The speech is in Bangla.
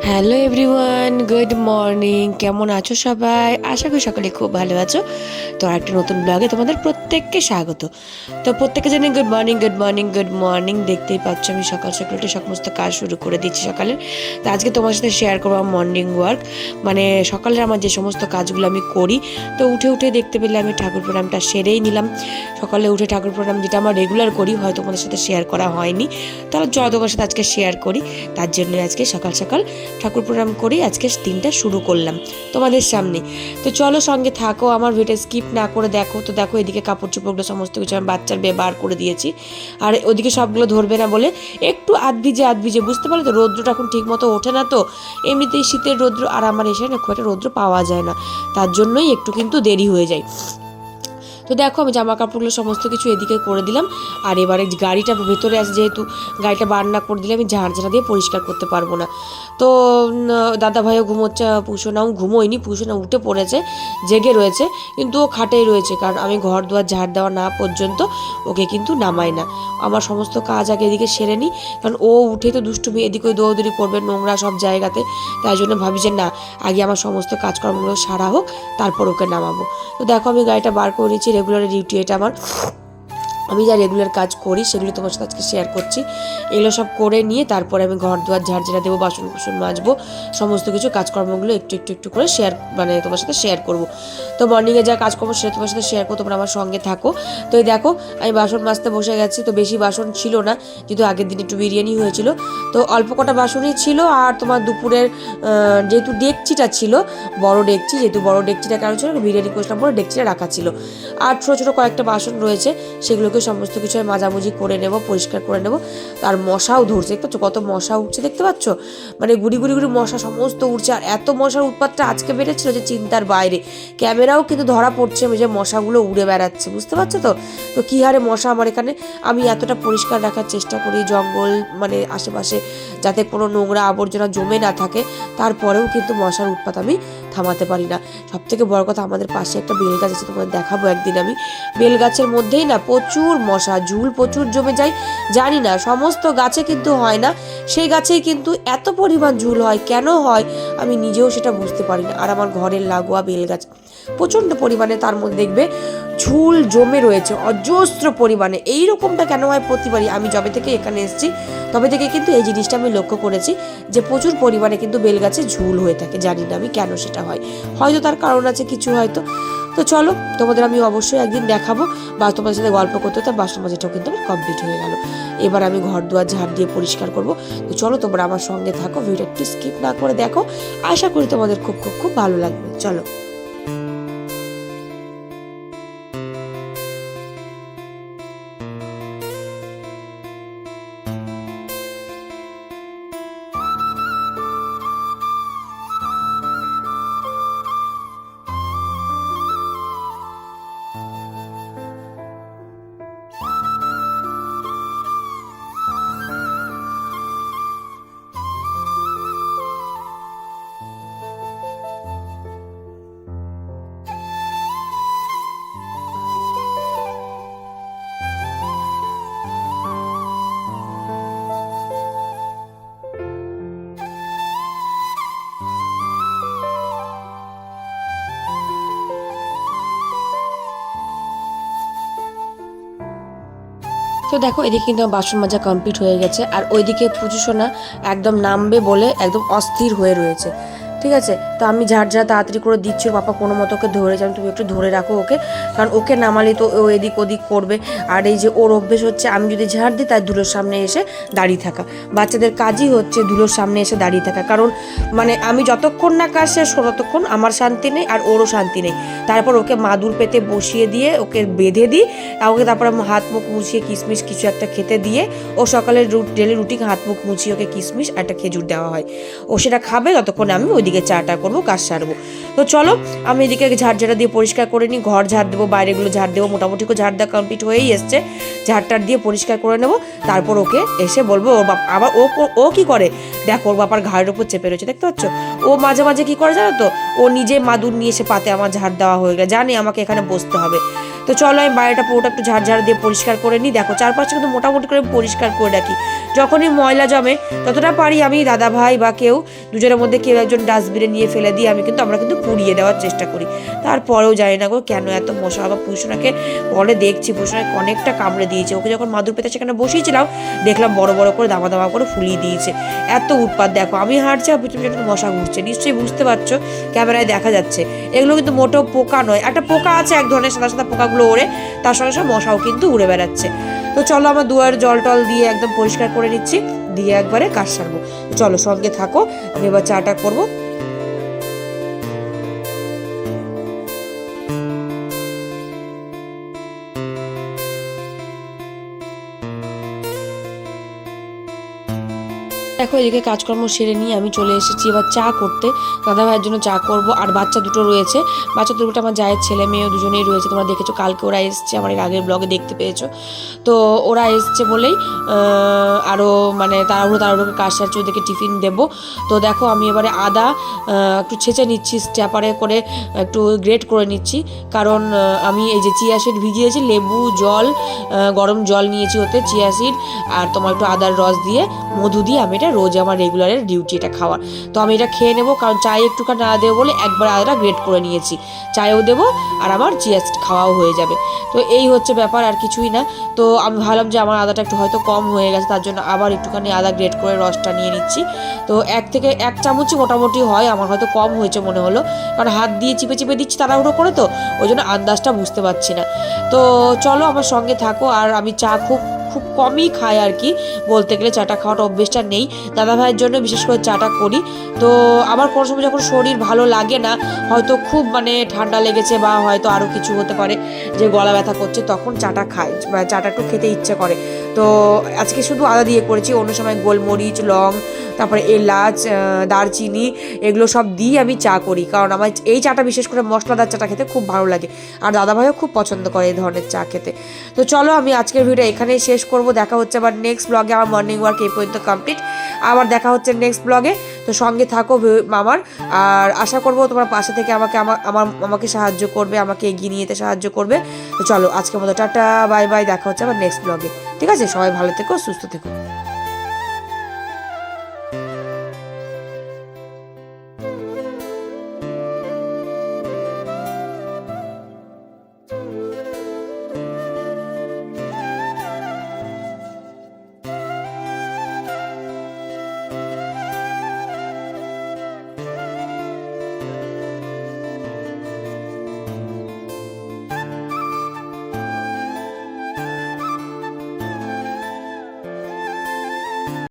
Hello everyone, good morning. কেমন আছো সবাই? আশা করি সকলে খুব ভালো আছো। তো একটা নতুন ব্লগে তোমাদের প্রত্যেককে স্বাগত। তো প্রত্যেকে জানি good morning, good morning, good morning. দেখতেই পাচ্ছ আমি সকাল সকাল উঠে সমস্ত কাজ শুরু করে দিচ্ছি সকালে। তো আজকে তোমার সাথে শেয়ার করবো আমার মর্নিং ওয়ার্ক, মানে সকালের আমার যে সমস্ত কাজগুলো আমি করি। তো উঠে উঠে দেখতে পেলে আমি ঠাকুর প্রণামটা সেরেই নিলাম। সকালে উঠে ঠাকুর প্রণাম যেটা আমার রেগুলার করি, হয়তো তোমাদের সাথে শেয়ার করা হয়নি, তাহলে চলো তোমার সাথে আজকে শেয়ার করি। তার জন্য আজকে সকাল সকাল ঠাকুর প্রণাম করি আজকে দিনটা শুরু করলাম তোমাদের সামনে। তো চলো সঙ্গে থাকো, আমার ভিডিও স্কিপ না করে দেখো। তো দেখো এদিকে কাপড় চোপড়গুলো সমস্ত কিছু আমি বাচ্চার বার করে দিয়েছি, আর ওদিকে সবগুলো ধরবে না বলে একটু আধ ভিজে বুঝতে পারলে তো, রৌদ্রটা এখন ঠিক মতো ওঠে না, তো এমনিতেই শীতের রৌদ্র, আর আমার এসে না খুব একটা রৌদ্র পাওয়া যায় না, তার জন্যই একটু কিন্তু দেরি হয়ে যায়। তো দেখো আমি জামা কাপড়গুলো সমস্ত কিছু এদিকে করে দিলাম। আর এবারে গাড়িটা ভেতরে আছে, যেহেতু গাড়িটা বার না করে দিলে আমি ঝাড় দিয়ে পরিষ্কার করতে পারবো না। তো দাদা ভাইও ঘুমোচ্ছে, পুষোনাও ঘুমোয়নি, পুষোনা উঠে পড়েছে, জেগে রয়েছে, কিন্তু ও খাটেই রয়েছে, কারণ আমি ঘর দুয়ার ঝাড় দেওয়া না পর্যন্ত ওকে কিন্তু নামাই না। আমার সমস্ত কাজ আগে এদিকে সেরে নিই, কারণ ও উঠে তো দুষ্টুমি এদিকে দৌড়দৌড়ি করবে নোংরা সব জায়গাতে। তাই জন্য ভাবি যে না, আগে আমার সমস্ত কাজকর্মগুলো সারা হোক, তারপর ওকে নামাবো। তো দেখো আমি গাড়িটা বার করে নিচ্ছি, রেগুলার ডিউটি এটা আমার। আমি যা রেগুলার কাজ করি সেগুলো তোমার সাথে আজকে শেয়ার করছি। এগুলো সব করে নিয়ে তারপরে আমি ঘর দুয়ার ঝাড় দেবো, বাসন কুসন মাজবো, সমস্ত কিছু কাজকর্মগুলো একটু করে শেয়ার, মানে তোমার সাথে শেয়ার করব। তো মর্নিংয়ে যা কাজকর্ম সেটা তোমার সাথে শেয়ার করো, তোমরা আমার সঙ্গে থাকো। তো এই দেখো আমি বাসন মাজতে বসে গেছি। তো বেশি বাসন ছিল না, যেহেতু আগের দিন একটু বিরিয়ানি হয়েছিল, তো অল্প কটা বাসনই ছিল। আর তোমার দুপুরের যেহেতু ডেকচিটা ছিল, বড় ডেকচি, যেহেতু বড় ডেকচিটা কারণ ছিল বিরিয়ানি করেছিলাম বলে ডেকচিটা রাখা ছিল। আর ছোটো ছোটো কয়েকটা বাসন রয়েছে, সেগুলোকে সমস্ত কিছু আমি মাজামুজি করে নেব, পরিষ্কার করে নেব। আর মশাও ধরছে, দেখতে পাচ্ছ কত মশা উঠছে, দেখতে পাচ্ছ, মানে গুড়ি মশা সমস্ত উঠছে। আর এত মশার উৎপাতটা আজকে বেড়েছিল যে চিন্তার বাইরে। ক্যামেরাও কিন্তু ধরা পড়ছে যে মশাগুলো উড়ে বেড়াচ্ছে, বুঝতে পারছো তো। তো কী হারে মশা আমার এখানে। আমি এতটা পরিষ্কার রাখার চেষ্টা করি জঙ্গল, মানে আশেপাশে যাতে কোনো নোংরা আবর্জনা জমে না থাকে, তারপরেও কিন্তু মশার উৎপাত আমি থামাতে পারি না। সবথেকে বড় কথা, আমাদের পাশে একটা বেল গাছ আছে, তোমাদের দেখাবো একদিন আমি। বেল গাছের মধ্যেই না প্রচুর মশা, ঝুল প্রচুর জমে যায়। জানি না সমস্ত গাছে কিন্তু হয় না, সেই গাছেই কিন্তু এত পরিমাণ ঝুল হয়, কেন হয় আমি নিজেও সেটা বুঝতে পারি না। আর আমার ঘরের লাগোয়া বেল গাছ প্রচণ্ড পরিমাণে, তার মধ্যে দেখবে ঝুল জমে রয়েছে অজস্র পরিমাণে। এইরকমটা কেন হয় প্রতিবারই, আমি যবে থেকে এখানে এসেছি তবে থেকে কিন্তু এই জিনিসটা আমি লক্ষ্য করেছি যে প্রচুর পরিমাণে কিন্তু বেলগাছে ঝুল হয়ে থাকে। জানি না আমি কেন সেটা হয়, হয়তো তার কারণ আছে কিছু হয়তো। তো চলো তোমাদের আমি অবশ্যই একদিন দেখাবো, বা তোমাদের সাথে গল্প করতে হতে বাসন মাজাটাও কিন্তু আমার কমপ্লিট হয়ে গেল। এবার আমি ঘর দুয়ার ঝাড় দিয়ে পরিষ্কার করবো। তো চলো তোমরা আমার সঙ্গে থাকো, ভিডিও একটু স্কিপ না করে দেখো, আশা করি তোমাদের খুব খুব খুব ভালো লাগবে। চলো। তো দেখো এদিকে কিন্তু আমার বাসন মাজা কমপ্লিট হয়ে গেছে, আর ওইদিকে পুজোসোনা একদম নামবে বলে একদম অস্থির হয়ে রয়েছে। ঠিক আছে, তো আমি ঝাড় তাড়াতাড়ি করে দিচ্ছি, বাবা কোনো মতো ওকে ধরে যান, তুমি একটু ধরে রাখো ওকে, কারণ ওকে নামালে তো ও এদিক ওদিক করবে। আর এই যে ওর অভ্যেস হচ্ছে আমি যদি ঝাড় দিই তার ধুলোর সামনে এসে দাঁড়িয়ে থাকা। বাচ্চাদের কাজই হচ্ছে ধুলোর সামনে এসে দাঁড়িয়ে থাকা, কারণ মানে আমি যতক্ষণ না কাজ শেষ ততক্ষণ আমার শান্তি নেই আর ওরও শান্তি নেই। তারপর ওকে মাদুর পেতে বসিয়ে দিয়ে ওকে বেঁধে দিই, ওকে তারপর হাত মুখ মুছিয়ে কিশমিশ কিছু একটা খেতে দিয়ে, ও সকালের ডেলি রুটিন হাত মুখ মুছিয়ে ওকে কিশমিশ আর একটা খেজুর দেওয়া হয়, ও সেটা খাবে, ততক্ষণ আমি ওইদিকে চাটা করবো, কাজ সারবো। তো চলো আমি এদিকে ঝাড় দিয়ে পরিষ্কার করে নিই, ঘর ঝাড় দেবো, বাইরেগুলো ঝাড় দেবো, মোটামুটি ঝাড় দেওয়া কমপ্লিট হয়েই এসছে। ঝাড়টার দিয়ে পরিষ্কার করে নেবো, তারপর ওকে এসে বলবো ওর বাপ আবার ও কি করে দেখো, ওর বাপার ঘাড়ের উপর চেপে রয়েছে, দেখতে পাচ্ছ। ও মাঝে মাঝে কি করে জানো তো, ও নিজে মাদুর নিয়ে এসে পাতে আমার ঝাড় দেওয়া হয়ে গেলে, জানে আমাকে এখানে বসতে হবে। তো তো চলো আমি বাড়িটা পুরোটা একটু ঝাড় দিয়ে পরিষ্কার করে নিই। দেখো চারপাশটা কিন্তু মোটামুটি করে পরিষ্কার করে রাখি। যখনই ময়লা জমে যতটা পারি আমি দাদা ভাই বা কেউ দুজনের মধ্যে কেউ একজন ডাস্টবিনে নিয়ে ফেলে দিই। আমরা কিন্তু পুড়িয়ে দেওয়ার চেষ্টা করি। তারপরেও জানি না গো কেন এত মশা। আবার পুষোনাকে পরে দেখছি পুষোনাকে অনেকটা কামড়ে দিয়েছে। ওকে যখন মাদুর পেতে সেখানে বসিয়েছিলাম দেখলাম বড় বড় করে দামা দামা করে ফুলিয়ে দিয়েছে। এত উৎপাত দেখো, আমি হাঁটছি আর পিছনে একটা মশা ঘুরছে, নিশ্চয়ই বুঝতে পারছো, ক্যামেরায় দেখা যাচ্ছে। এগুলো কিন্তু মোটেও পোকা নয়, একটা পোকা আছে এক ধরনের সাদা সাদা পোকাগুলো ওড়ে, তার সঙ্গে সঙ্গে মশাও কিন্তু উড়ে বেড়াচ্ছে। তো চলো আমার দুয়ার জল টল দিয়ে একদম পরিষ্কার করে নিচ্ছি, দিয়ে একবারে কাজ সারবো। চলো সঙ্গে থাকো, আমি এবার চাটা করবো। দেখো এদিকে কাজকর্ম সেরে নিয়ে আমি চলে এসেছি এবার চা করতে। দাদা ভাইয়ের জন্য চা করব। আর বাচ্চা দুটো রয়েছে, বাচ্চা দুটো আমার জায়ের ছেলে মেয়ে দুজনেই রয়েছে। তোমরা দেখেছো কালকে ওরা এসছে, আমার এর আগের ব্লগে দেখতে পেয়েছো। তো ওরা এসছে বলেই আরও মানে তাড়াহুড়ো কাজ সারছে, ওদেরকে টিফিন দেবো। তো দেখো আমি এবারে আদা একটু ছেঁচে নিচ্ছি, স্ট্যাপারে করে একটু গ্রেট করে নিচ্ছি। কারণ আমি এই যে চিয়া সিড ভিজিয়েছি, লেবু জল গরম জল নিয়েছি, ওতে চিয়া সিড আর তোমার একটু আদার রস দিয়ে মধু দিয়ে আমি এটা রোজ আমার রেগুলারের ডিউটি এটা খাওয়ার। তো আমি এটা খেয়ে নেবো, কারণ চায়ে একটুখানি আদা দেবো বলে একবার আদাটা গ্রেট করে নিয়েছি। চায়েও দেবো আর আমার চিয়া সিড খাওয়াও হয়ে যাবে। তো এই হচ্ছে ব্যাপার, আর কিছুই না। তো আমি ভাবলাম যে আমার আদাটা একটু হয়তো কম হয়ে গেছে, তার জন্য আবার একটুখানি আদা গ্রেট করে রসটা নিয়ে নিচ্ছি। তো 1 থেকে 1 চামচই মোটামুটি হয়, আমার হয়তো কম হয়েছে মনে হলো, কারণ হাত দিয়ে চিপে চিপে দিচ্ছি তাড়াহুড়ো করে, তো ওই জন্য আন্দাজটা বুঝতে পারছি না। তো চলো আমার সঙ্গে থাকো। আর আমি চা খুব কমই খাই আর কি, বলতে গেলে চাটা খাওয়াটা অভ্যেসটা নেই। দাদা ভাইয়ের জন্য বিশেষ করে চাটা করি। তো আবার কোনো সময় যখন শরীর ভালো লাগে না, হয়তো খুব মানে ঠান্ডা লেগেছে বা হয়তো আরও কিছু হতে পারে যে গলা ব্যথা করছে, তখন চাটা খাই বা চাটা একটু খেতে ইচ্ছে করে। তো আজকে শুধু আদা দিয়ে করেছি, অন্য সময় গোলমরিচ লং তারপরে এলাচ দারচিনি এগুলো সব দিয়ে আমি চা করি, কারণ আমার এই চাটা বিশেষ করে মশলাদার চাটা খেতে খুব ভালো লাগে। আর দাদাভাইও খুব পছন্দ করে এই ধরনের চা খেতে। তো চলো আমি আজকের ভিডিও এখানেই শেষ করব। দেখা হচ্ছে আবার নেক্সট ব্লগে। আমার মর্নিং ওয়ার্ক এই পর্যন্ত কমপ্লিট, আবার দেখা হচ্ছে নেক্সট ব্লগে। তো সঙ্গে থাকো আমার, আর আশা করবো তোমার পাশে থেকে আমাকে সাহায্য করবে, আমাকে এগিয়ে নিয়ে যেতে সাহায্য করবে। তো চলো আজকের মতো টাটা বাই বাই, দেখা হচ্ছে আবার নেক্সট ব্লগে। ঠিক আছে, সবাই ভালো থেকো, সুস্থ থেকো।